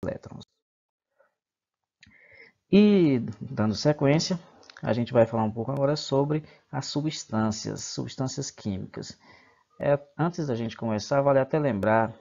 elétrons. E, dando sequência, a gente vai falar um pouco agora sobre as substâncias químicas. Antes da gente começar, vale até lembrar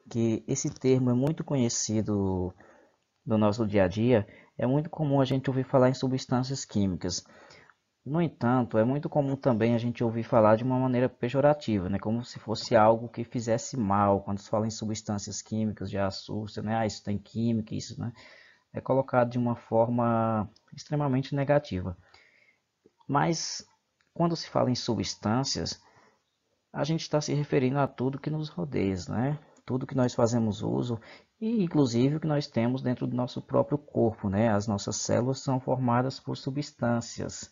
que esse termo é muito conhecido do nosso dia a dia. É muito comum a gente ouvir falar em substâncias químicas. No entanto, é muito comum também a gente ouvir falar de uma maneira pejorativa, né? Como se fosse algo que fizesse mal. Quando se fala em substâncias químicas, já assusta, né? Ah, isso tem química, isso, né? É colocado de uma forma extremamente negativa. Mas quando se fala em substâncias, a gente está se referindo a tudo que nos rodeia, né? Tudo que nós fazemos uso e inclusive o que nós temos dentro do nosso próprio corpo, né? As nossas células são formadas por substâncias.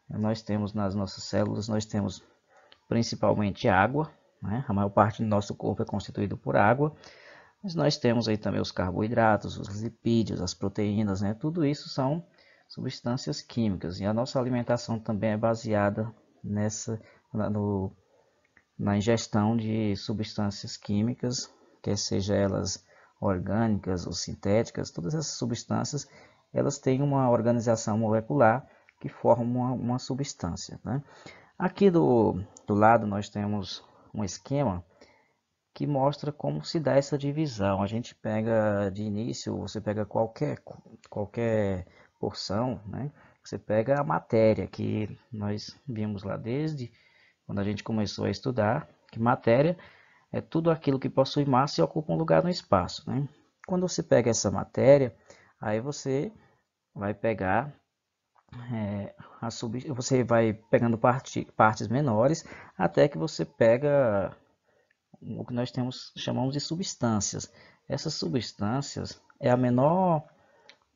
Nós temos nas nossas células, nós temos principalmente água, né? A maior parte do nosso corpo é constituído por água, mas nós temos aí também os carboidratos, os lipídios, as proteínas, né? Tudo isso são substâncias químicas e a nossa alimentação também é baseada na ingestão de substâncias químicas, quer seja elas orgânicas ou sintéticas. Todas essas substâncias elas têm uma organização molecular que forma uma substância, né? Aqui do lado nós temos um esquema que mostra como se dá essa divisão. A gente pega de início, você pega qualquer porção, né? Você pega a matéria que nós vimos lá desde quando a gente começou a estudar, que matéria é tudo aquilo que possui massa e ocupa um lugar no espaço, né? Quando você pega essa matéria, aí você vai pegar você vai pegando partes menores até que você pega o que nós chamamos de substâncias. Essas substâncias é a menor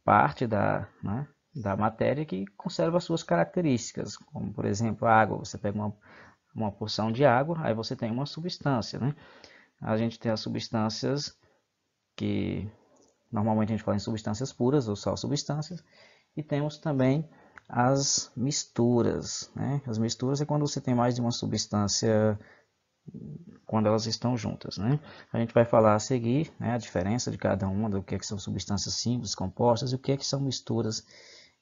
parte né, da matéria que conserva as suas características, como por exemplo a água. Você pega uma porção de água, aí você tem uma substância, né? A gente tem as substâncias que normalmente a gente fala em substâncias puras ou só substâncias, e temos também as misturas, né? As misturas é quando você tem mais de uma substância quando elas estão juntas, né? A gente vai falar a seguir, né, a diferença de cada uma, do que é que são substâncias simples, compostas, e o que é que são misturas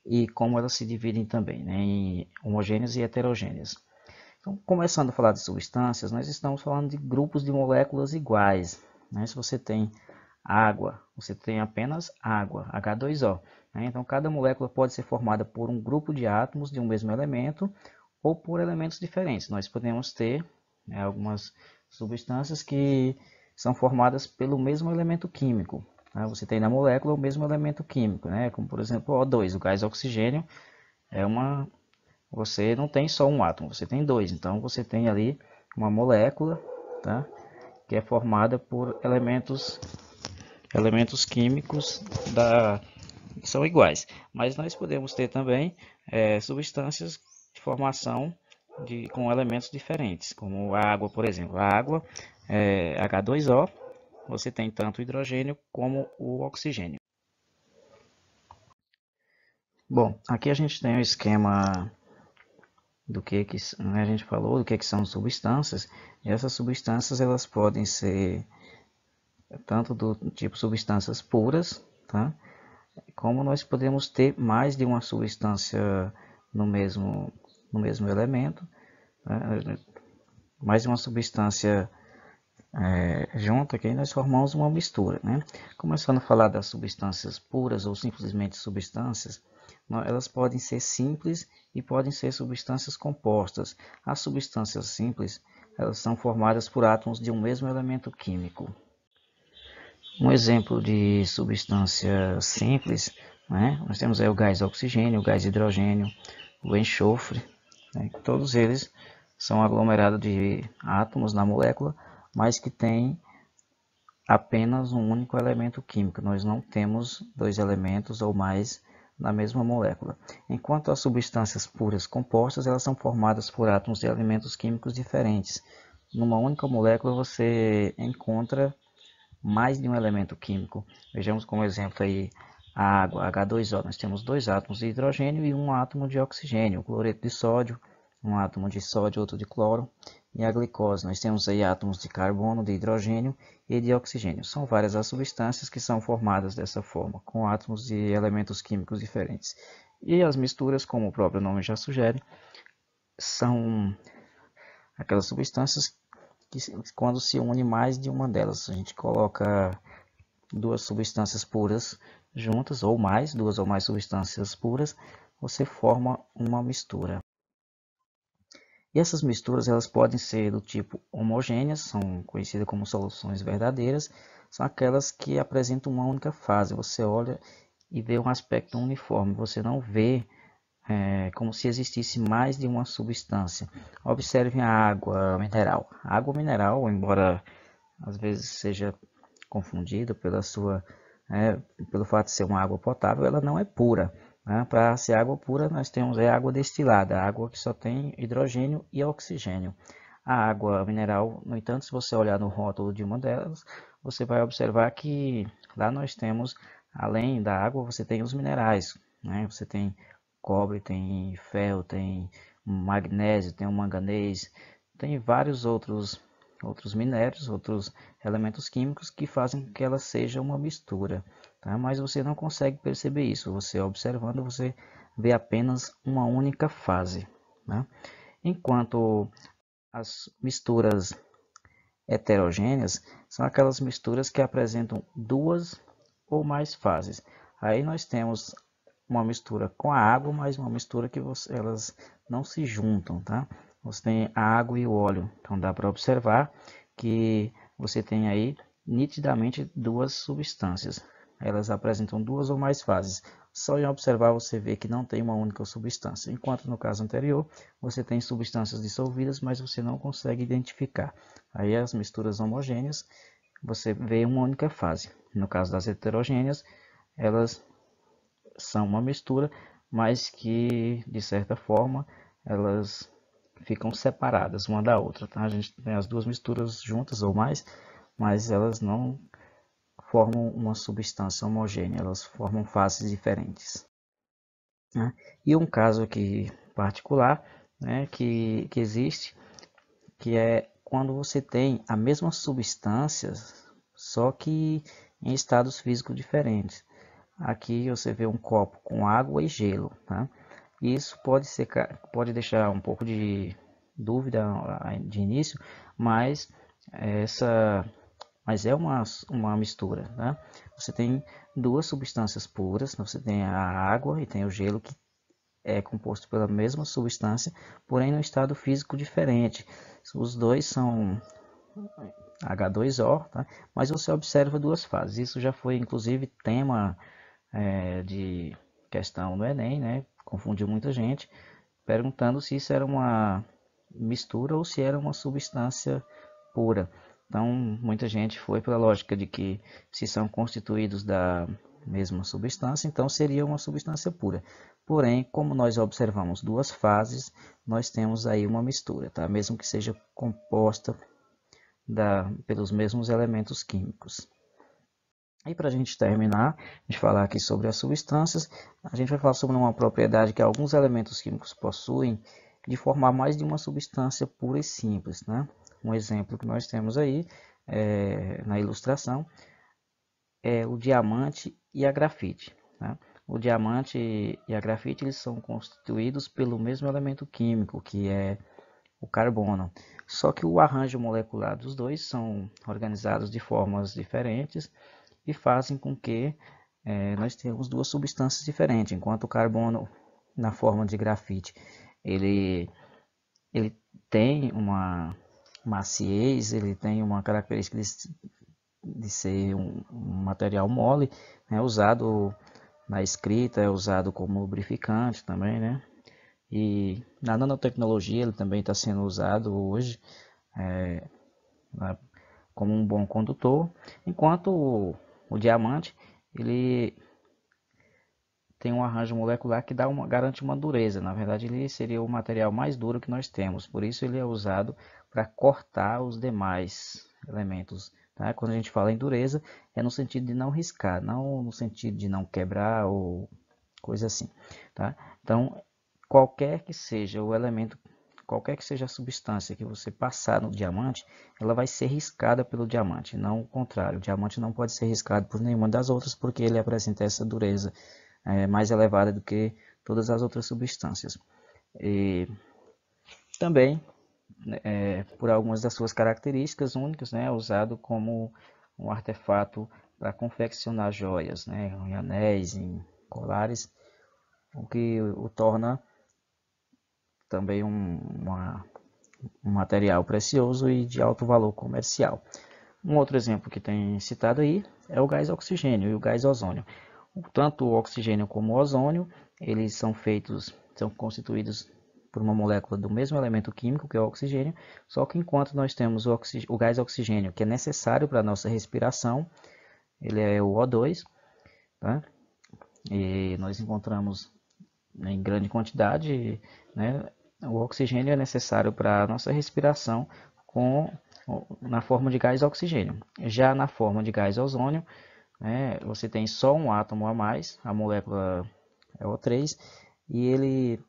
e como elas se dividem também, né, em homogêneas e heterogêneas. Então, começando a falar de substâncias, nós estamos falando de grupos de moléculas iguais, né? Se você tem água, você tem apenas água, H2O. Né? Então, cada molécula pode ser formada por um grupo de átomos de um mesmo elemento ou por elementos diferentes. Nós podemos ter, né, algumas substâncias que são formadas pelo mesmo elemento químico. Né? Você tem na molécula o mesmo elemento químico, né? Como por exemplo O2, o gás oxigênio, você não tem só um átomo, você tem dois. Então você tem ali uma molécula, tá? Que é formada por elementos químicos que são iguais. Mas nós podemos ter também substâncias de formação com elementos diferentes, como a água, por exemplo. A água é H2O, você tem tanto o hidrogênio como o oxigênio. Bom, aqui a gente tem o esquema do que né, a gente falou, do que são substâncias. E essas substâncias elas podem ser tanto do tipo substâncias puras, tá? Como nós podemos ter mais de uma substância no mesmo elemento, né? Mais de uma substância junto, que aí nós formamos uma mistura, né? Começando a falar das substâncias puras ou simplesmente substâncias, elas podem ser simples e podem ser substâncias compostas. As substâncias simples, elas são formadas por átomos de um mesmo elemento químico. Um exemplo de substância simples, né? Nós temos aí o gás oxigênio, o gás hidrogênio, o enxofre, né? Todos eles são aglomerados de átomos na molécula, mas que têm apenas um único elemento químico. Nós não temos dois elementos ou mais na mesma molécula. Enquanto as substâncias puras compostas, elas são formadas por átomos de elementos químicos diferentes. Numa única molécula você encontra mais de um elemento químico. Vejamos como exemplo aí a água, H2O. Nós temos dois átomos de hidrogênio e um átomo de oxigênio, o cloreto de sódio, um átomo de sódio, outro de cloro. E a glicose, nós temos aí átomos de carbono, de hidrogênio e de oxigênio. São várias as substâncias que são formadas dessa forma, com átomos de elementos químicos diferentes. E as misturas, como o próprio nome já sugere, são aquelas substâncias que quando se une mais de uma delas, a gente coloca duas substâncias puras juntas, ou mais, duas ou mais substâncias puras, você forma uma mistura. E essas misturas elas podem ser do tipo homogêneas, são conhecidas como soluções verdadeiras, são aquelas que apresentam uma única fase. Você olha e vê um aspecto uniforme, você não vê como se existisse mais de uma substância. Observem a água mineral. A água mineral, embora às vezes seja confundida pelo fato de ser uma água potável, ela não é pura. Né? Para ser água pura, nós temos água destilada, água que só tem hidrogênio e oxigênio. A água mineral, no entanto, se você olhar no rótulo de uma delas, você vai observar que lá nós temos, além da água, você tem os minerais. Né? Você tem cobre, tem ferro, tem magnésio, tem o manganês, tem vários outros minérios, outros elementos químicos que fazem com que ela seja uma mistura. Tá? Mas você não consegue perceber isso. Você observando, você vê apenas uma única fase. Né? Enquanto as misturas heterogêneas são aquelas misturas que apresentam duas ou mais fases. Aí nós temos uma mistura com a água, mas uma mistura que elas não se juntam, tá? Você tem a água e o óleo, então dá para observar que você tem aí nitidamente duas substâncias. Elas apresentam duas ou mais fases. Só em observar você vê que não tem uma única substância, enquanto no caso anterior você tem substâncias dissolvidas, mas você não consegue identificar. Aí as misturas homogêneas você vê uma única fase. No caso das heterogêneas, elas são uma mistura, mas que de certa forma elas ficam separadas uma da outra. Tá? A gente tem as duas misturas juntas ou mais, mas elas não formam uma substância homogênea, elas formam fases diferentes. Né? E um caso aqui particular, né, que existe, que é quando você tem a mesma substância, só que em estados físicos diferentes. Aqui você vê um copo com água e gelo. Tá? Isso pode deixar um pouco de dúvida de início, mas essa mas é uma mistura. Né? Você tem duas substâncias puras, você tem a água e tem o gelo, que é composto pela mesma substância, porém no estado físico diferente. Os dois são H2O, tá? Mas você observa duas fases. Isso já foi inclusive tema de questão do Enem, né? Confundiu muita gente, perguntando se isso era uma mistura ou se era uma substância pura. Então, muita gente foi pela lógica de que se são constituídos da mesma substância, então seria uma substância pura. Porém, como nós observamos duas fases, nós temos aí uma mistura, tá? Mesmo que seja composta pelos mesmos elementos químicos. E para a gente terminar de falar aqui sobre as substâncias, a gente vai falar sobre uma propriedade que alguns elementos químicos possuem de formar mais de uma substância pura e simples. Né? Um exemplo que nós temos aí na ilustração é o diamante e a grafite. Né? O diamante e a grafite eles são constituídos pelo mesmo elemento químico, que é o carbono. Só que o arranjo molecular dos dois são organizados de formas diferentes e fazem com que nós tenhamos duas substâncias diferentes. Enquanto o carbono, na forma de grafite, ele tem uma maciez, ele tem uma característica de ser um material mole, né, usado na escrita, é usado como lubrificante também, né? E na nanotecnologia ele também está sendo usado hoje como um bom condutor, enquanto o diamante ele tem um arranjo molecular que garante uma dureza. Na verdade, ele seria o material mais duro que nós temos, por isso ele é usado para cortar os demais elementos. Tá? Quando a gente fala em dureza, é no sentido de não riscar, não no sentido de não quebrar ou coisa assim. Tá? Então, qualquer que seja o elemento qualquer que seja a substância que você passar no diamante, ela vai ser riscada pelo diamante, não o contrário. O diamante não pode ser riscado por nenhuma das outras, porque ele apresenta essa dureza mais elevada do que todas as outras substâncias. E também, por algumas das suas características únicas, né, é usado como um artefato para confeccionar joias, né, em anéis, em colares, o que o torna também um material precioso e de alto valor comercial. Um outro exemplo que tem citado aí é o gás oxigênio e o gás ozônio. Tanto o oxigênio como o ozônio, eles são constituídos por uma molécula do mesmo elemento químico, que é o oxigênio, só que enquanto nós temos o gás oxigênio, que é necessário para a nossa respiração, ele é o O2, tá? E nós encontramos em grande quantidade, né? O oxigênio é necessário para a nossa respiração na forma de gás oxigênio. Já na forma de gás ozônio, né, você tem só um átomo a mais, a molécula é O3, e ele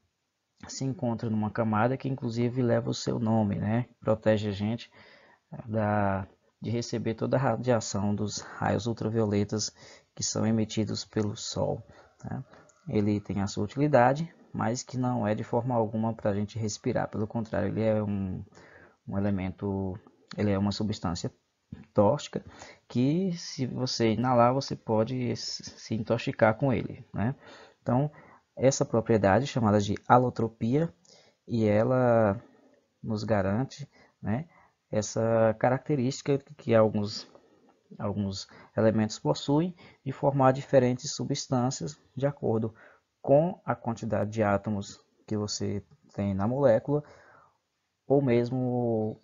se encontra numa camada que inclusive leva o seu nome, né? Protege a gente de receber toda a radiação dos raios ultravioletas que são emitidos pelo Sol. Tá? Ele tem a sua utilidade, mas que não é de forma alguma para a gente respirar. Pelo contrário, ele é um elemento, ele é uma substância tóxica que, se você inalar, você pode se intoxicar com ele, né? Então, essa propriedade chamada de alotropia, e ela nos garante, né, essa característica que alguns elementos possuem de formar diferentes substâncias de acordo com a quantidade de átomos que você tem na molécula, ou mesmo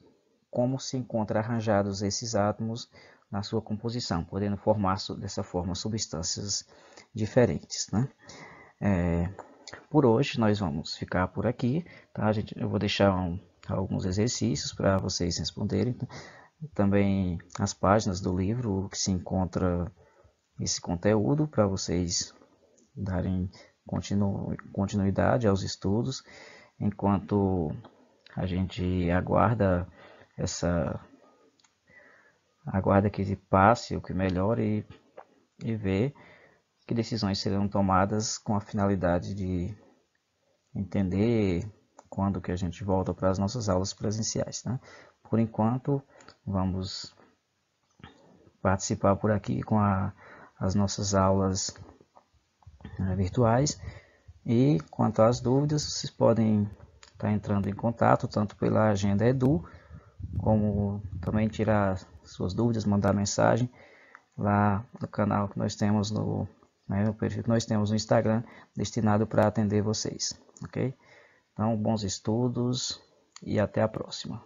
como se encontram arranjados esses átomos na sua composição, podendo formar dessa forma substâncias diferentes, né? Por hoje nós vamos ficar por aqui, tá? Eu vou deixar alguns exercícios para vocês responderem, também as páginas do livro que se encontra esse conteúdo para vocês darem continuidade aos estudos, enquanto a gente aguarda que passe o que melhore e ver que decisões serão tomadas com a finalidade de entender quando que a gente volta para as nossas aulas presenciais, né? Por enquanto, vamos participar por aqui com as nossas aulas virtuais, e quanto às dúvidas, vocês podem estar entrando em contato tanto pela Agenda Edu, como também tirar suas dúvidas, mandar mensagem lá no canal que nós temos no perfil que nós temos no Instagram, destinado para atender vocês, ok? Então, bons estudos e até a próxima.